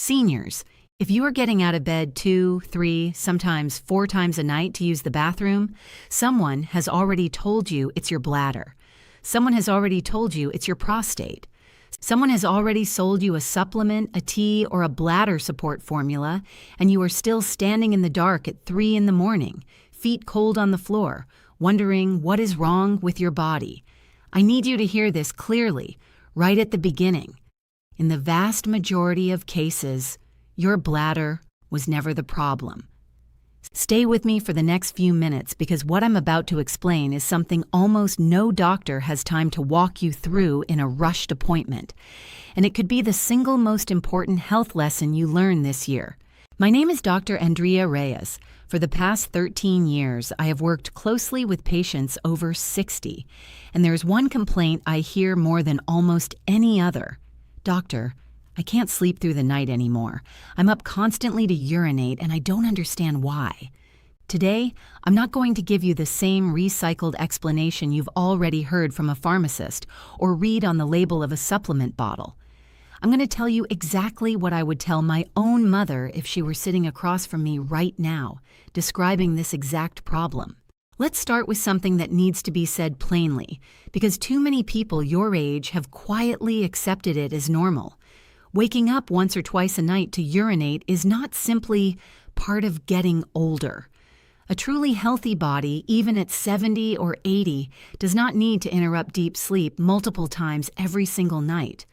Seniors, if you are getting out of bed 2, 3, sometimes 4 times a night to use the bathroom, someone has already told you it's your bladder. Someone has already told you it's your prostate. Someone has already sold you a supplement, a tea, or a bladder support formula, and you are still standing in the dark at 3 in the morning, feet cold on the floor, wondering what is wrong with your body. I need you to hear this clearly, right at the beginning. In the vast majority of cases, your bladder was never the problem. Stay with me for the next few minutes because what I'm about to explain is something almost no doctor has time to walk you through in a rushed appointment. And it could be the single most important health lesson you learn this year. My name is Dr. Andrea Reyes. For the past 13 years, I have worked closely with patients over 60. And there's one complaint I hear more than almost any other. Doctor, I can't sleep through the night anymore. I'm up constantly to urinate and I don't understand why. Today, I'm not going to give you the same recycled explanation you've already heard from a pharmacist or read on the label of a supplement bottle. I'm going to tell you exactly what I would tell my own mother if she were sitting across from me right now, describing this exact problem. Let's start with something that needs to be said plainly, because too many people your age have quietly accepted it as normal. Waking up once or twice a night to urinate is not simply part of getting older. A truly healthy body, even at 70 or 80, does not need to interrupt deep sleep multiple times every single night.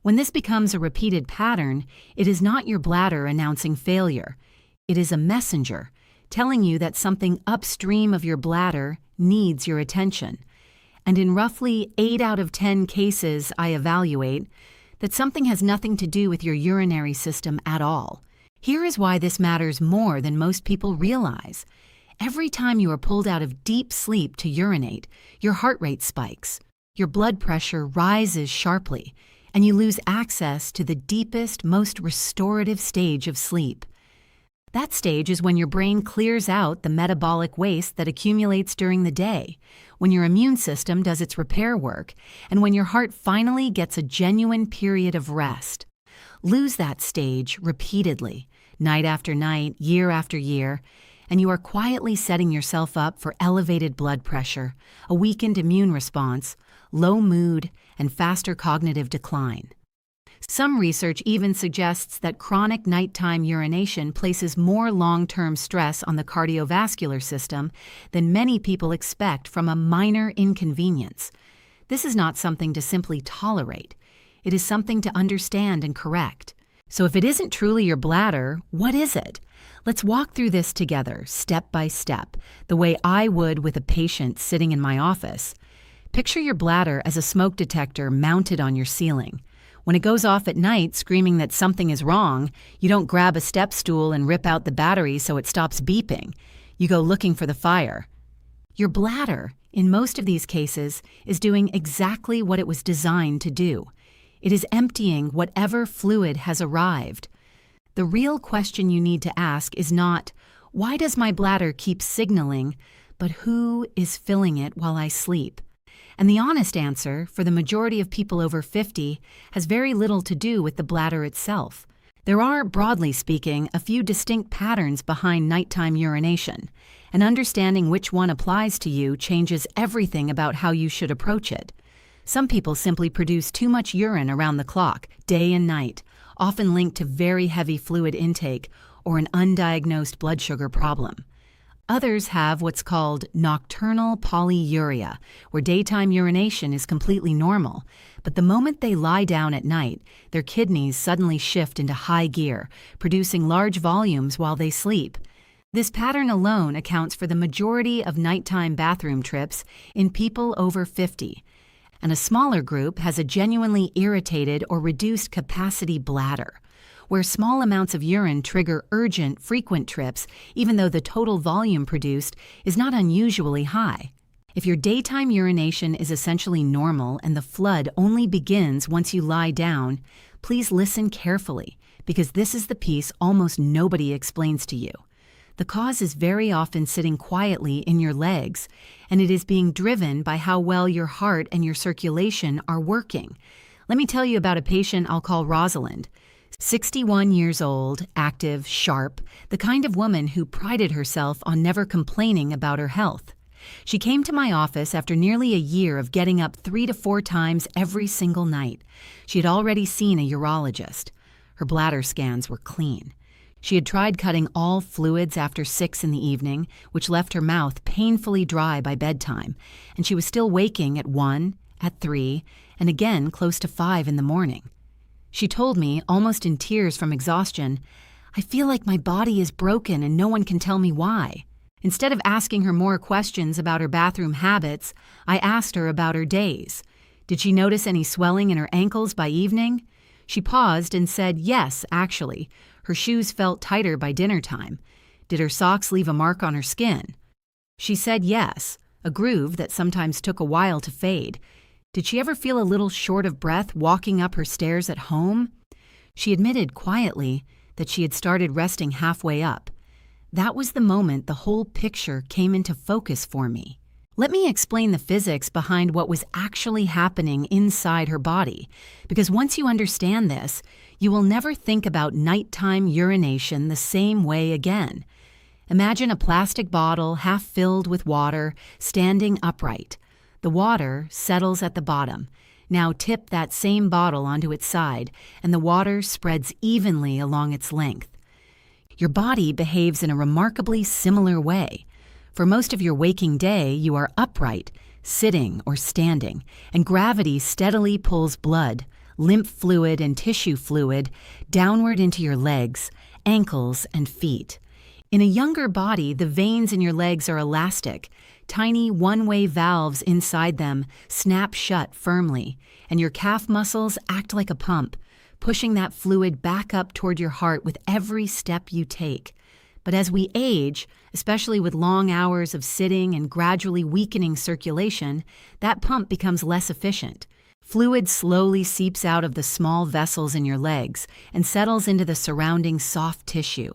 When this becomes a repeated pattern, it is not your bladder announcing failure. It is a messenger, telling you that something upstream of your bladder needs your attention. And in roughly 8 out of 10 cases I evaluate, that something has nothing to do with your urinary system at all. Here is why this matters more than most people realize. Every time you are pulled out of deep sleep to urinate, your heart rate spikes, your blood pressure rises sharply, and you lose access to the deepest, most restorative stage of sleep. That stage is when your brain clears out the metabolic waste that accumulates during the day, when your immune system does its repair work, and when your heart finally gets a genuine period of rest. Lose that stage repeatedly, night after night, year after year, and you are quietly setting yourself up for elevated blood pressure, a weakened immune response, low mood, and faster cognitive decline. Some research even suggests that chronic nighttime urination places more long-term stress on the cardiovascular system than many people expect from a minor inconvenience. This is not something to simply tolerate. It is something to understand and correct. So if it isn't truly your bladder, what is it? Let's walk through this together, step by step, the way I would with a patient sitting in my office. Picture your bladder as a smoke detector mounted on your ceiling. When it goes off at night screaming that something is wrong, you don't grab a step stool and rip out the battery so it stops beeping. You go looking for the fire. Your bladder, in most of these cases, is doing exactly what it was designed to do. It is emptying whatever fluid has arrived. The real question you need to ask is not, why does my bladder keep signaling, but who is filling it while I sleep? And the honest answer, for the majority of people over 50, has very little to do with the bladder itself. There are, broadly speaking, a few distinct patterns behind nighttime urination, and understanding which one applies to you changes everything about how you should approach it. Some people simply produce too much urine around the clock, day and night, often linked to very heavy fluid intake or an undiagnosed blood sugar problem. Others have what's called nocturnal polyuria, where daytime urination is completely normal, but the moment they lie down at night, their kidneys suddenly shift into high gear, producing large volumes while they sleep. This pattern alone accounts for the majority of nighttime bathroom trips in people over 50, and a smaller group has a genuinely irritated or reduced capacity bladder, where small amounts of urine trigger urgent, frequent trips, even though the total volume produced is not unusually high. If your daytime urination is essentially normal and the flood only begins once you lie down, please listen carefully, because this is the piece almost nobody explains to you. The cause is very often sitting quietly in your legs, and it is being driven by how well your heart and your circulation are working. Let me tell you about a patient I'll call Rosalind. 61 years old, active, sharp, the kind of woman who prided herself on never complaining about her health. She came to my office after nearly a year of getting up 3 to 4 times every single night. She had already seen a urologist. Her bladder scans were clean. She had tried cutting all fluids after 6 in the evening, which left her mouth painfully dry by bedtime, and she was still waking at 1, at 3, and again close to 5 in the morning. She told me, almost in tears from exhaustion, "I feel like my body is broken and no one can tell me why." Instead of asking her more questions about her bathroom habits, I asked her about her days. Did she notice any swelling in her ankles by evening? She paused and said yes, actually. Her shoes felt tighter by dinner time. Did her socks leave a mark on her skin? She said yes, a groove that sometimes took a while to fade. Did she ever feel a little short of breath walking up her stairs at home? She admitted quietly that she had started resting halfway up. That was the moment the whole picture came into focus for me. Let me explain the physics behind what was actually happening inside her body, because once you understand this, you will never think about nighttime urination the same way again. Imagine a plastic bottle half filled with water, standing upright. The water settles at the bottom. Now tip that same bottle onto its side, and the water spreads evenly along its length. Your body behaves in a remarkably similar way. For most of your waking day, you are upright, sitting or standing, and gravity steadily pulls blood, lymph fluid and tissue fluid downward into your legs, ankles, and feet. In a younger body, the veins in your legs are elastic. Tiny one-way valves inside them snap shut firmly, and your calf muscles act like a pump, pushing that fluid back up toward your heart with every step you take. But as we age, especially with long hours of sitting and gradually weakening circulation, that pump becomes less efficient. Fluid slowly seeps out of the small vessels in your legs and settles into the surrounding soft tissue.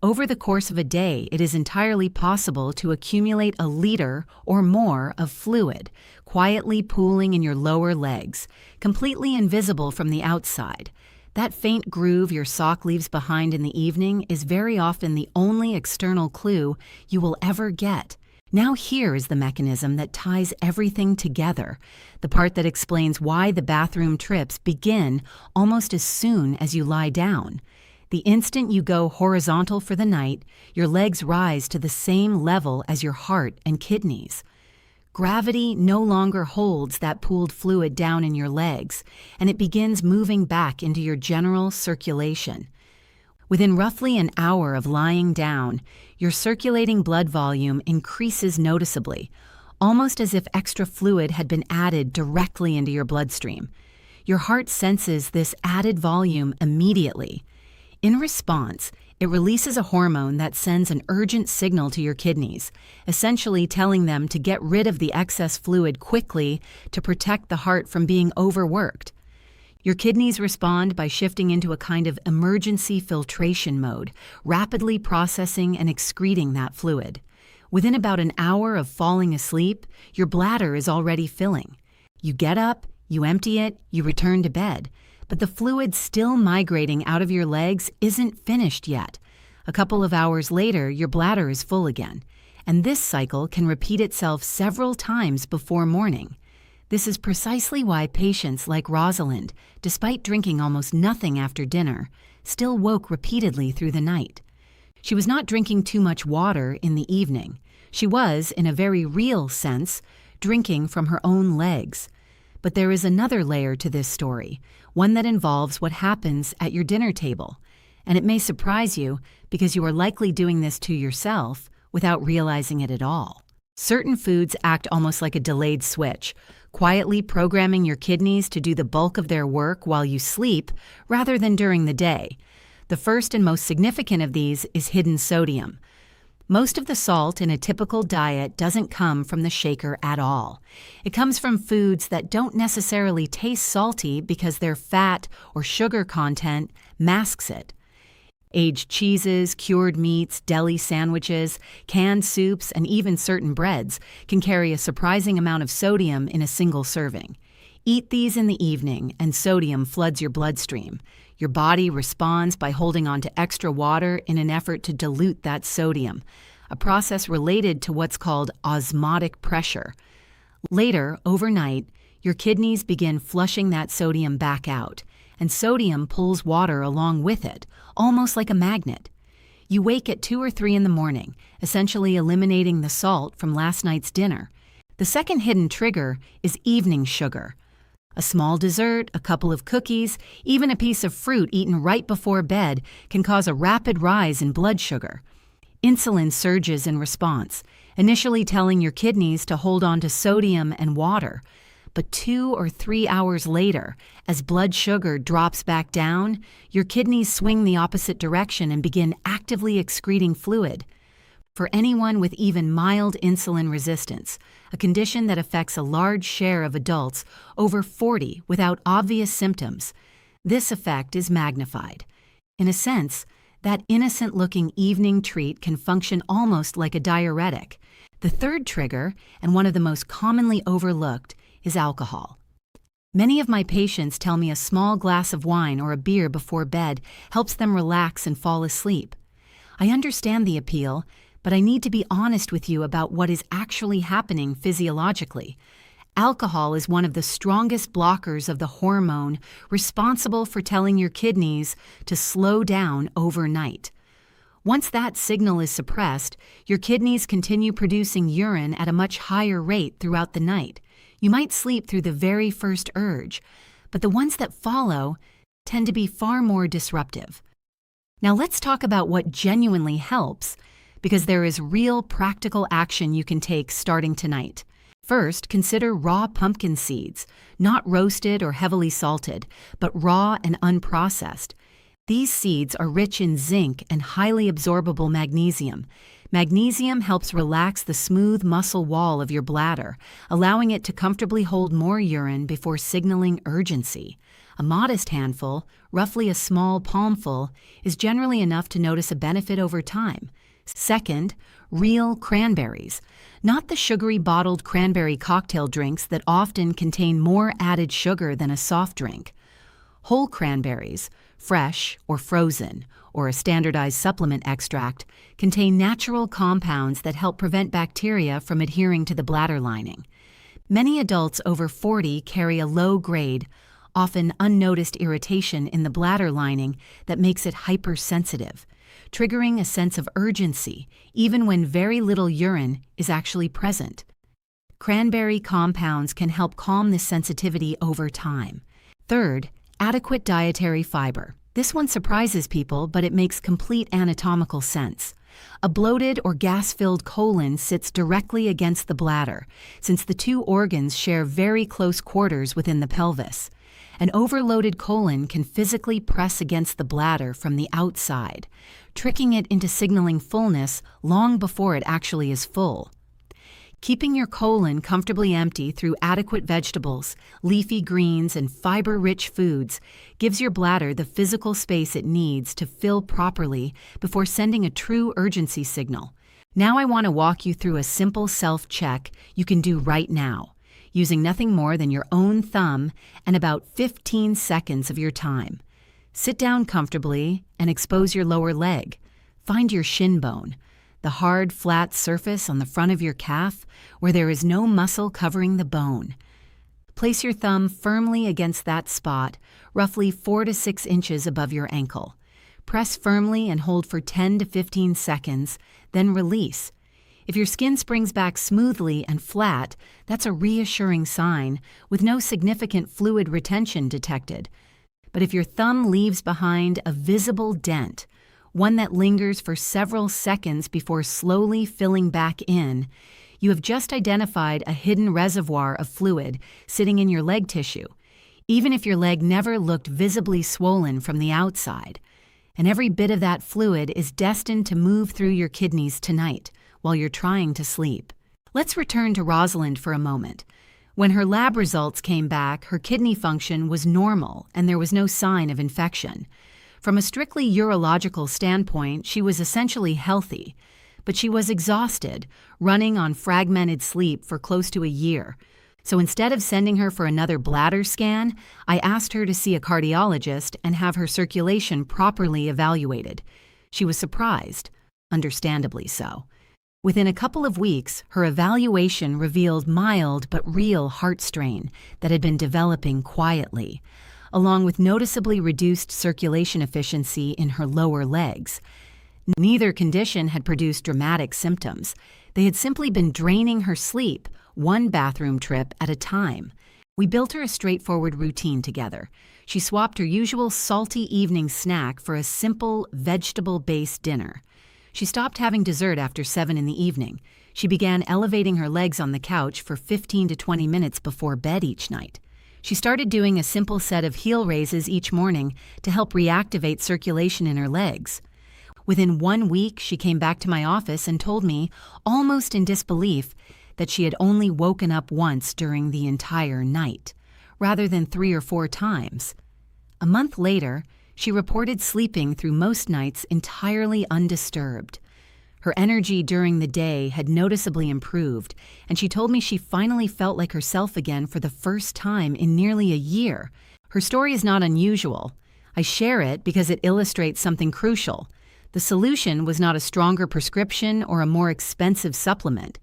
Over the course of a day, it is entirely possible to accumulate a liter or more of fluid, quietly pooling in your lower legs, completely invisible from the outside. That faint groove your sock leaves behind in the evening is very often the only external clue you will ever get. Now here is the mechanism that ties everything together, the part that explains why the bathroom trips begin almost as soon as you lie down. The instant you go horizontal for the night, your legs rise to the same level as your heart and kidneys. Gravity no longer holds that pooled fluid down in your legs, and it begins moving back into your general circulation. Within roughly an hour of lying down, your circulating blood volume increases noticeably, almost as if extra fluid had been added directly into your bloodstream. Your heart senses this added volume immediately. In response, it releases a hormone that sends an urgent signal to your kidneys, essentially telling them to get rid of the excess fluid quickly to protect the heart from being overworked. Your kidneys respond by shifting into a kind of emergency filtration mode, rapidly processing and excreting that fluid. Within about an hour of falling asleep, your bladder is already filling. You get up, you empty it, you return to bed. But the fluid still migrating out of your legs isn't finished yet. A couple of hours later, your bladder is full again, and this cycle can repeat itself several times before morning. This is precisely why patients like Rosalind, despite drinking almost nothing after dinner, still woke repeatedly through the night. She was not drinking too much water in the evening. She was, in a very real sense, drinking from her own legs. But there is another layer to this story, one that involves what happens at your dinner table. And it may surprise you because you are likely doing this to yourself without realizing it at all. Certain foods act almost like a delayed switch, quietly programming your kidneys to do the bulk of their work while you sleep rather than during the day. The first and most significant of these is hidden sodium. Most of the salt in a typical diet doesn't come from the shaker at all. It comes from foods that don't necessarily taste salty because their fat or sugar content masks it. Aged cheeses, cured meats, deli sandwiches, canned soups, and even certain breads can carry a surprising amount of sodium in a single serving. Eat these in the evening, and sodium floods your bloodstream. Your body responds by holding on to extra water in an effort to dilute that sodium, a process related to what's called osmotic pressure. Later, overnight, your kidneys begin flushing that sodium back out, and sodium pulls water along with it, almost like a magnet. You wake at 2 or 3 in the morning, essentially eliminating the salt from last night's dinner. The second hidden trigger is evening sugar. A small dessert, a couple of cookies, even a piece of fruit eaten right before bed can cause a rapid rise in blood sugar. Insulin surges in response, initially telling your kidneys to hold on to sodium and water. But 2 or 3 hours later, as blood sugar drops back down, your kidneys swing the opposite direction and begin actively excreting fluid. For anyone with even mild insulin resistance, a condition that affects a large share of adults over 40 without obvious symptoms, this effect is magnified. In a sense, that innocent-looking evening treat can function almost like a diuretic. The third trigger, and one of the most commonly overlooked, is alcohol. Many of my patients tell me a small glass of wine or a beer before bed helps them relax and fall asleep. I understand the appeal, but I need to be honest with you about what is actually happening physiologically. Alcohol is one of the strongest blockers of the hormone responsible for telling your kidneys to slow down overnight. Once that signal is suppressed, your kidneys continue producing urine at a much higher rate throughout the night. You might sleep through the very first urge, but the ones that follow tend to be far more disruptive. Now let's talk about what genuinely helps, because there is real practical action you can take starting tonight. First, consider raw pumpkin seeds, not roasted or heavily salted, but raw and unprocessed. These seeds are rich in zinc and highly absorbable magnesium. Magnesium helps relax the smooth muscle wall of your bladder, allowing it to comfortably hold more urine before signaling urgency. A modest handful, roughly a small palmful, is generally enough to notice a benefit over time. Second, real cranberries. Not the sugary bottled cranberry cocktail drinks that often contain more added sugar than a soft drink. Whole cranberries, fresh or frozen, or a standardized supplement extract, contain natural compounds that help prevent bacteria from adhering to the bladder lining. Many adults over 40 carry a low-grade, often unnoticed irritation in the bladder lining that makes it hypersensitive, triggering a sense of urgency even when very little urine is actually present. Cranberry compounds can help calm this sensitivity over time. Third, adequate dietary fiber. This one surprises people, but it makes complete anatomical sense. A bloated or gas-filled colon sits directly against the bladder, since the two organs share very close quarters within the pelvis. An overloaded colon can physically press against the bladder from the outside, tricking it into signaling fullness long before it actually is full. Keeping your colon comfortably empty through adequate vegetables, leafy greens, and fiber-rich foods gives your bladder the physical space it needs to fill properly before sending a true urgency signal. Now I want to walk you through a simple self-check you can do right now, using nothing more than your own thumb and about 15 seconds of your time. Sit down comfortably and expose your lower leg. Find your shin bone, the hard, flat surface on the front of your calf where there is no muscle covering the bone. Place your thumb firmly against that spot, roughly 4 to 6 inches above your ankle. Press firmly and hold for 10 to 15 seconds, then release. If your skin springs back smoothly and flat, that's a reassuring sign, with no significant fluid retention detected. But if your thumb leaves behind a visible dent, one that lingers for several seconds before slowly filling back in, you have just identified a hidden reservoir of fluid sitting in your leg tissue, even if your leg never looked visibly swollen from the outside. And every bit of that fluid is destined to move through your kidneys tonight while you're trying to sleep. Let's return to Rosalind for a moment. When her lab results came back, her kidney function was normal and there was no sign of infection. From a strictly urological standpoint, she was essentially healthy, but she was exhausted, running on fragmented sleep for close to a year. So instead of sending her for another bladder scan, I asked her to see a cardiologist and have her circulation properly evaluated. She was surprised, understandably so. Within a couple of weeks, her evaluation revealed mild but real heart strain that had been developing quietly, along with noticeably reduced circulation efficiency in her lower legs. Neither condition had produced dramatic symptoms. They had simply been draining her sleep, one bathroom trip at a time. We built her a straightforward routine together. She swapped her usual salty evening snack for a simple, vegetable-based dinner. She stopped having dessert after 7 in the evening. She began elevating her legs on the couch for 15 to 20 minutes before bed each night. She started doing a simple set of heel raises each morning to help reactivate circulation in her legs. Within 1 week, she came back to my office and told me, almost in disbelief, that she had only woken up once during the entire night, rather than 3 or 4 times. A month later, she reported sleeping through most nights entirely undisturbed. Her energy during the day had noticeably improved, and she told me she finally felt like herself again for the first time in nearly a year. Her story is not unusual. I share it because it illustrates something crucial. The solution was not a stronger prescription or a more expensive supplement.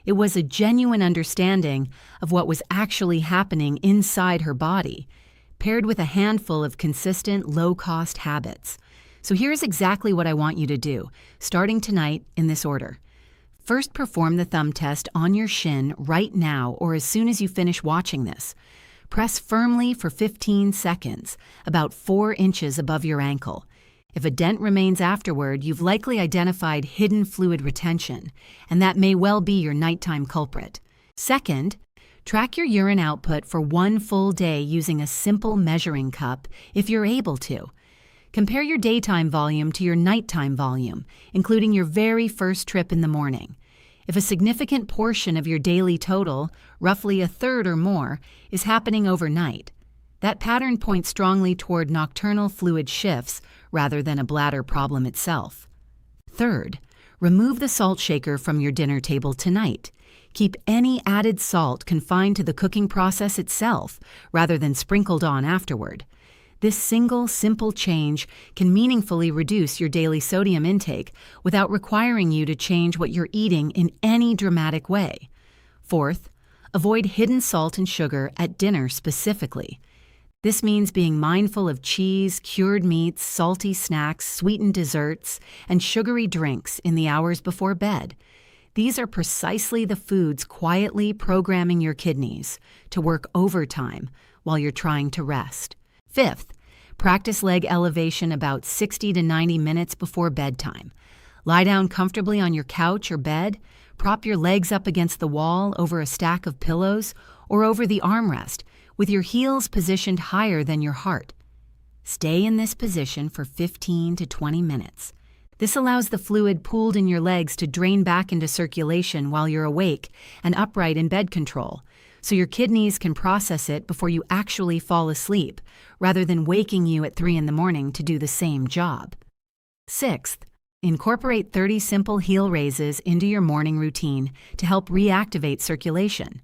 It was a genuine understanding of what was actually happening inside her body, paired with a handful of consistent, low-cost habits. So here's exactly what I want you to do, starting tonight in this order. First, perform the thumb test on your shin right now or as soon as you finish watching this. Press firmly for 15 seconds, about 4 inches above your ankle. If a dent remains afterward, you've likely identified hidden fluid retention, and that may well be your nighttime culprit. Second, track your urine output for 1 full day using a simple measuring cup if you're able to. Compare your daytime volume to your nighttime volume, including your very first trip in the morning. If a significant portion of your daily total, roughly a third or more, is happening overnight, that pattern points strongly toward nocturnal fluid shifts rather than a bladder problem itself. Third, remove the salt shaker from your dinner table tonight. Keep any added salt confined to the cooking process itself rather than sprinkled on afterward. This single, simple change can meaningfully reduce your daily sodium intake without requiring you to change what you're eating in any dramatic way. Fourth, avoid hidden salt and sugar at dinner specifically. This means being mindful of cheese, cured meats, salty snacks, sweetened desserts, and sugary drinks in the hours before bed. These are precisely the foods quietly programming your kidneys to work overtime while you're trying to rest. Fifth, practice leg elevation about 60 to 90 minutes before bedtime. Lie down comfortably on your couch or bed, prop your legs up against the wall over a stack of pillows or over the armrest, with your heels positioned higher than your heart. Stay in this position for 15 to 20 minutes. This allows the fluid pooled in your legs to drain back into circulation while you're awake and upright in bed control, so your kidneys can process it before you actually fall asleep, rather than waking you at 3 in the morning to do the same job. Sixth, incorporate 30 simple heel raises into your morning routine to help reactivate circulation.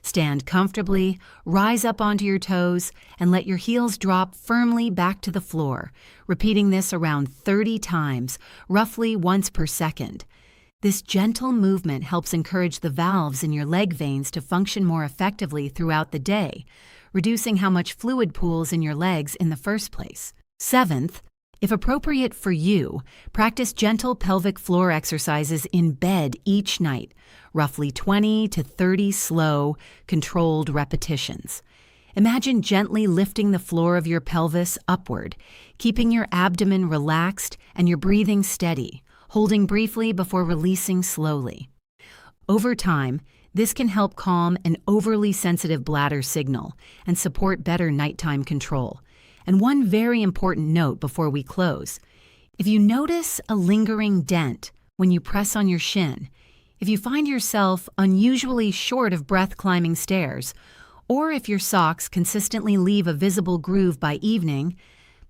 Stand comfortably, rise up onto your toes, and let your heels drop firmly back to the floor, repeating this around 30 times, roughly once per second. This gentle movement helps encourage the valves in your leg veins to function more effectively throughout the day, reducing how much fluid pools in your legs in the first place. Seventh, if appropriate for you, practice gentle pelvic floor exercises in bed each night, roughly 20 to 30 slow, controlled repetitions. Imagine gently lifting the floor of your pelvis upward, keeping your abdomen relaxed and your breathing steady, holding briefly before releasing slowly. Over time, this can help calm an overly sensitive bladder signal and support better nighttime control. And one very important note before we close. If you notice a lingering dent when you press on your shin, if you find yourself unusually short of breath climbing stairs, or if your socks consistently leave a visible groove by evening,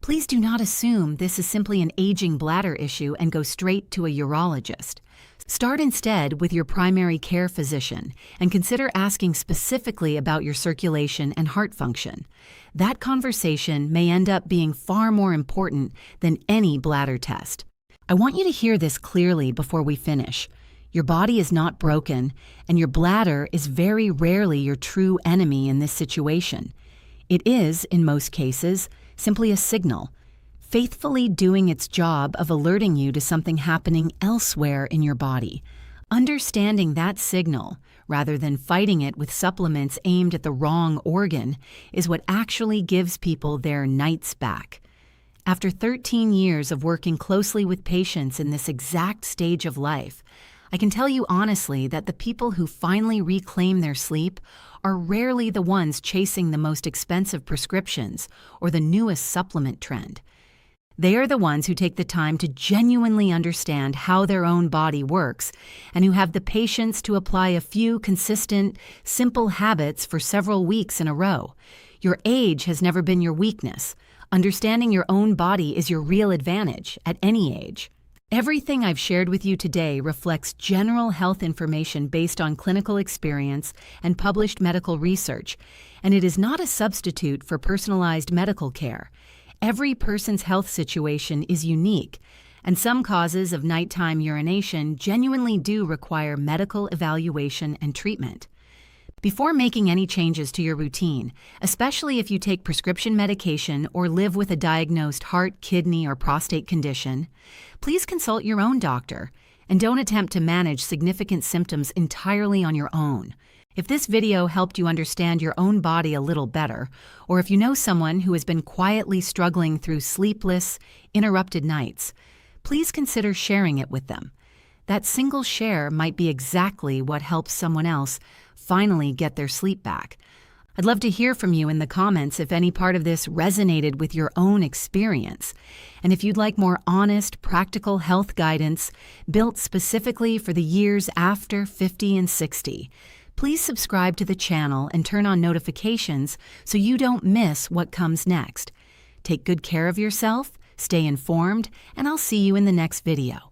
Please do not assume this is simply an aging bladder issue and go straight to a urologist. Start instead with your primary care physician and consider asking specifically about your circulation and heart function. That conversation may end up being far more important than any bladder test. I want you to hear this clearly before we finish. Your body is not broken, and your bladder is very rarely your true enemy in this situation. It is, in most cases, simply a signal, faithfully doing its job of alerting you to something happening elsewhere in your body. Understanding that signal, rather than fighting it with supplements aimed at the wrong organ, is what actually gives people their nights back. After 13 years of working closely with patients in this exact stage of life, I can tell you honestly that the people who finally reclaim their sleep are rarely the ones chasing the most expensive prescriptions or the newest supplement trend. They are the ones who take the time to genuinely understand how their own body works and who have the patience to apply a few consistent, simple habits for several weeks in a row. Your age has never been your weakness. Understanding your own body is your real advantage at any age. Everything I've shared with you today reflects general health information based on clinical experience and published medical research, and it is not a substitute for personalized medical care. Every person's health situation is unique, and some causes of nighttime urination genuinely do require medical evaluation and treatment. Before making any changes to your routine, especially if you take prescription medication or live with a diagnosed heart, kidney, or prostate condition, please consult your own doctor and don't attempt to manage significant symptoms entirely on your own. If this video helped you understand your own body a little better, or if you know someone who has been quietly struggling through sleepless, interrupted nights, please consider sharing it with them. That single share might be exactly what helps someone else finally get their sleep back. I'd love to hear from you in the comments if any part of this resonated with your own experience. And if you'd like more honest, practical health guidance built specifically for the years after 50 and 60, please subscribe to the channel and turn on notifications so you don't miss what comes next. Take good care of yourself, stay informed, and I'll see you in the next video.